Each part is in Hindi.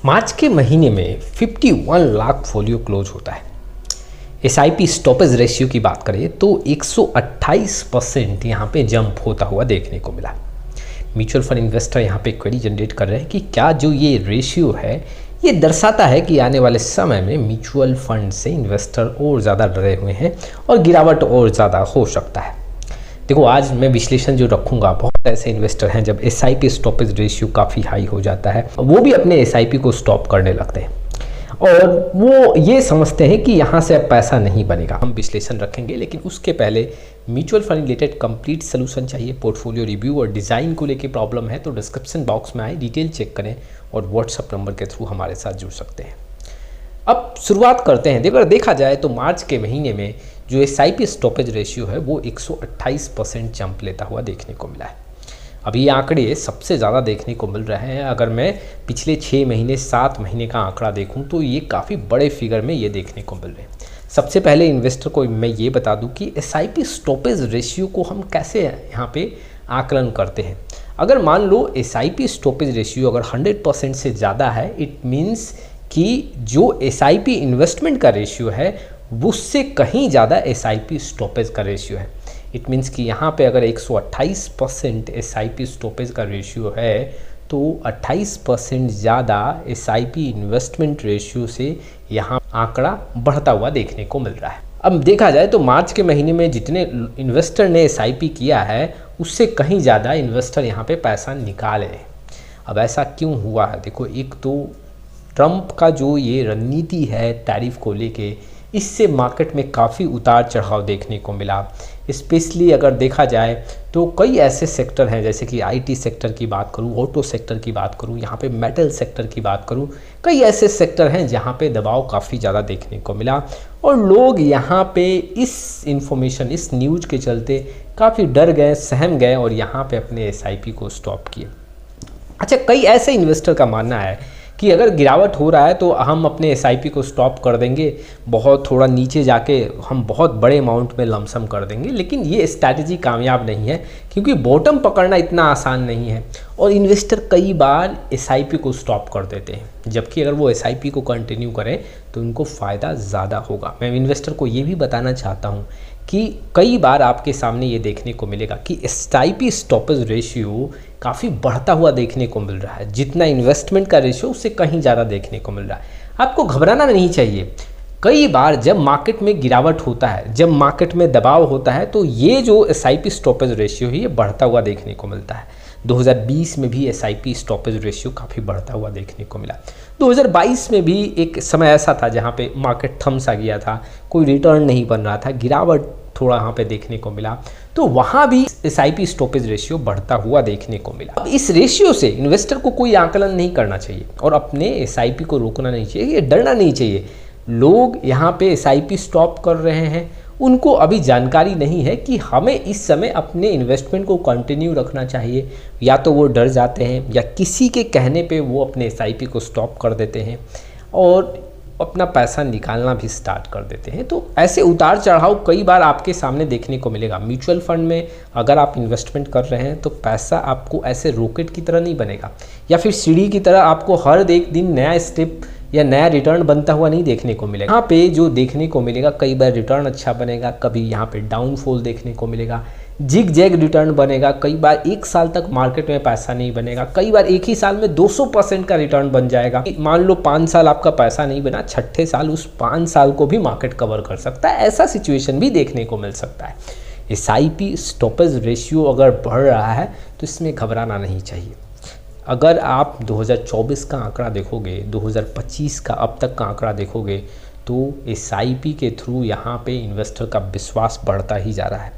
मार्च के महीने में 51 लाख फोलियो क्लोज होता है। एसआईपी स्टॉपेज रेशियो की बात करें तो 128% यहाँ पे जंप होता हुआ देखने को मिला। म्यूचुअल फंड इन्वेस्टर यहाँ पे क्वेरी जनरेट कर रहे हैं कि क्या जो ये रेशियो है ये दर्शाता है कि आने वाले समय में म्यूचुअल फंड से इन्वेस्टर और ज़्यादा डरे हुए हैं और गिरावट और ज़्यादा हो सकता है। देखो, आज मैं विश्लेषण जो रखूंगा, बहुत ऐसे इन्वेस्टर हैं जब एसआईपी स्टॉपेज रेशियो काफ़ी हाई हो जाता है वो भी अपने एसआईपी को स्टॉप करने लगते हैं और वो ये समझते हैं कि यहाँ से अब पैसा नहीं बनेगा। हम विश्लेषण रखेंगे, लेकिन उसके पहले mutual fund related complete solution चाहिए, पोर्टफोलियो रिव्यू और डिज़ाइन को लेके प्रॉब्लम है तो डिस्क्रिप्शन बॉक्स में आए, डिटेल चेक करें और व्हाट्सअप नंबर के थ्रू हमारे साथ जुड़ सकते हैं। अब शुरुआत करते हैं। अगर देखा जाए तो मार्च के महीने में जो एसआईपी स्टॉपेज रेशियो है वो 128% जंप लेता हुआ देखने को मिला है। अभी ये आंकड़े सबसे ज़्यादा देखने को मिल रहे हैं। अगर मैं पिछले 6 महीने 7 महीने का आंकड़ा देखूं तो ये काफ़ी बड़े फिगर में ये देखने को मिल रहे हैं। सबसे पहले इन्वेस्टर को मैं ये बता दूं कि एसआईपी स्टॉपेज रेशियो को हम कैसे यहाँ पे आकलन करते हैं। अगर मान लो एसआईपी स्टॉपेज रेशियो अगर 100% से ज़्यादा है, इट मीन्स कि जो एसआईपी इन्वेस्टमेंट का रेशियो है उससे कहीं ज़्यादा एसआईपी स्टॉपेज का रेशियो है। इट मीन्स कि यहाँ पे अगर 128% एसआईपी स्टॉपेज का रेशियो है तो 28% ज़्यादा एसआईपी इन्वेस्टमेंट रेशियो से यहाँ आंकड़ा बढ़ता हुआ देखने को मिल रहा है। अब देखा जाए तो मार्च के महीने में जितने इन्वेस्टर ने एसआईपी किया है उससे कहीं ज़्यादा इन्वेस्टर यहाँ पे पैसा निकाले हैं। अब ऐसा क्यों हुआ है? देखो, एक तो ट्रंप का जो ये रणनीति है टैरिफ को लेके, इससे मार्केट में काफ़ी उतार चढ़ाव देखने को मिला। स्पेशली अगर देखा जाए तो कई ऐसे सेक्टर हैं, जैसे कि आईटी सेक्टर की बात करूं, ऑटो सेक्टर की बात करूं, यहाँ पे मेटल सेक्टर की बात करूं, कई ऐसे सेक्टर हैं जहाँ पे दबाव काफ़ी ज़्यादा देखने को मिला और लोग यहाँ पे इस इंफॉर्मेशन, इस न्यूज़ के चलते काफ़ी डर गए, सहम गए और यहाँ पे अपने एसआईपी को स्टॉप किए। अच्छा, कई ऐसे इन्वेस्टर का मानना है कि अगर गिरावट हो रहा है तो हम अपने एसआईपी को स्टॉप कर देंगे, बहुत थोड़ा नीचे जाके हम बहुत बड़े अमाउंट में लमसम कर देंगे। लेकिन ये स्ट्रैटेजी कामयाब नहीं है क्योंकि बॉटम पकड़ना इतना आसान नहीं है और इन्वेस्टर कई बार एसआईपी को स्टॉप कर देते हैं, जबकि अगर वो एसआईपी को कंटिन्यू करें तो उनको फ़ायदा ज़्यादा होगा। मैं इन्वेस्टर को ये भी बताना चाहता हूँ कि कई बार आपके सामने ये देखने को मिलेगा कि एसआईपी स्टॉपेज रेशियो काफ़ी बढ़ता हुआ देखने को मिल रहा है। जितना इन्वेस्टमेंट का रेशियो उससे कहीं ज़्यादा देखने को मिल रहा है। आपको घबराना नहीं चाहिए। कई बार जब मार्केट में गिरावट होता है, जब मार्केट में दबाव होता है तो ये जो एसआईपी स्टॉपेज रेशियो है ये बढ़ता हुआ देखने को मिलता है। 2020 में भी एसआईपी स्टॉपेज रेशियो काफ़ी बढ़ता हुआ देखने को मिला। 2022 में भी एक समय ऐसा था जहाँ पे मार्केट थम सा गया था, कोई रिटर्न नहीं बन रहा था, गिरावट थोड़ा यहाँ पे देखने को मिला, तो वहाँ भी एसआईपी स्टॉपेज रेशियो बढ़ता हुआ देखने को मिला। अब इस रेशियो से इन्वेस्टर को कोई आकलन नहीं करना चाहिए और अपने एसआईपी को रोकना नहीं चाहिए, ये डरना नहीं चाहिए। लोग यहाँ पे एसआईपी स्टॉप कर रहे हैं, उनको अभी जानकारी नहीं है कि हमें इस समय अपने इन्वेस्टमेंट को कंटिन्यू रखना चाहिए, या तो वो डर जाते हैं या किसी के कहने पे वो अपने एसआईपी को स्टॉप कर देते हैं और अपना पैसा निकालना भी स्टार्ट कर देते हैं। तो ऐसे उतार चढ़ाव कई बार आपके सामने देखने को मिलेगा। म्यूचुअल फंड में अगर आप इन्वेस्टमेंट कर रहे हैं तो पैसा आपको ऐसे रॉकेट की तरह नहीं बनेगा या फिर सीढ़ी की तरह आपको हर एक दिन नया स्टेप या नया रिटर्न बनता हुआ नहीं देखने को मिलेगा। यहाँ पे जो देखने को मिलेगा, कई बार रिटर्न अच्छा बनेगा, कभी यहाँ पे डाउनफॉल देखने को मिलेगा, जिग जैग रिटर्न बनेगा, कई बार 1 साल तक मार्केट में पैसा नहीं बनेगा, कई बार एक ही साल में 200% का रिटर्न बन जाएगा। मान लो 5 साल आपका पैसा नहीं बना, छठे साल उस 5 साल को भी मार्केट कवर कर सकता है। ऐसा सिचुएशन भी देखने को मिल सकता है। एसआईपी स्टॉपेज रेशियो अगर बढ़ रहा है तो इसमें घबराना नहीं चाहिए। अगर आप 2024 का आंकड़ा देखोगे, 2025 का अब तक का आंकड़ा देखोगे तो एसआईपी के थ्रू यहाँ पे इन्वेस्टर का विश्वास बढ़ता ही जा रहा है।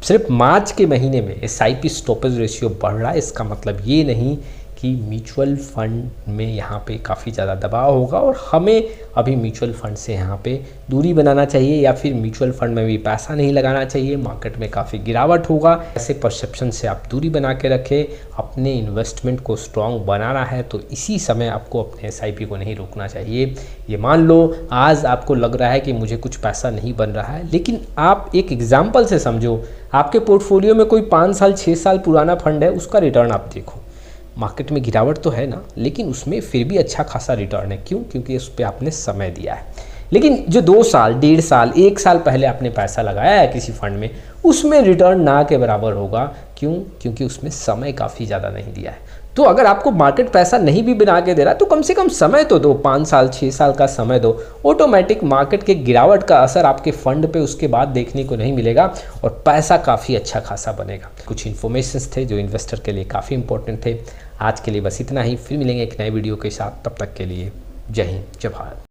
सिर्फ मार्च के महीने में एसआईपी स्टॉपेज रेशियो बढ़ रहा है, इसका मतलब ये नहीं कि म्यूचुअल फंड में यहाँ पे काफ़ी ज़्यादा दबाव होगा और हमें अभी म्यूचुअल फंड से यहाँ पे दूरी बनाना चाहिए या फिर म्यूचुअल फंड में भी पैसा नहीं लगाना चाहिए, मार्केट में काफ़ी गिरावट होगा। ऐसे परसेप्शन से आप दूरी बना के रखें। अपने इन्वेस्टमेंट को स्ट्रॉन्ग बनाना है तो इसी समय आपको अपने एसआईपी को नहीं रोकना चाहिए। ये मान लो आज आपको लग रहा है कि मुझे कुछ पैसा नहीं बन रहा है, लेकिन आप एक एग्जाम्पल से समझो, आपके पोर्टफोलियो में कोई 5 साल 6 साल पुराना फंड है, उसका रिटर्न आप देखो। मार्केट में गिरावट तो है ना, लेकिन उसमें फिर भी अच्छा खासा रिटर्न है। क्यों? क्योंकि उस पर आपने समय दिया है। लेकिन जो 2 साल, 1.5 साल, 1 साल पहले आपने पैसा लगाया है किसी फंड में, उसमें रिटर्न ना के बराबर होगा। क्यों? क्योंकि उसमें समय काफ़ी ज़्यादा नहीं दिया है। तो अगर आपको मार्केट पैसा नहीं भी बना के दे रहा तो कम से कम समय तो दो, 5 साल 6 साल का समय दो। ऑटोमेटिक मार्केट के गिरावट का असर आपके फंड पे उसके बाद देखने को नहीं मिलेगा और पैसा काफ़ी अच्छा खासा बनेगा। कुछ इन्फॉर्मेशंस थे जो इन्वेस्टर के लिए काफ़ी इंपॉर्टेंट थे। आज के लिए बस इतना ही, फिर मिलेंगे एक नए वीडियो के साथ। तब तक के लिए जय हिंद, जय भारत।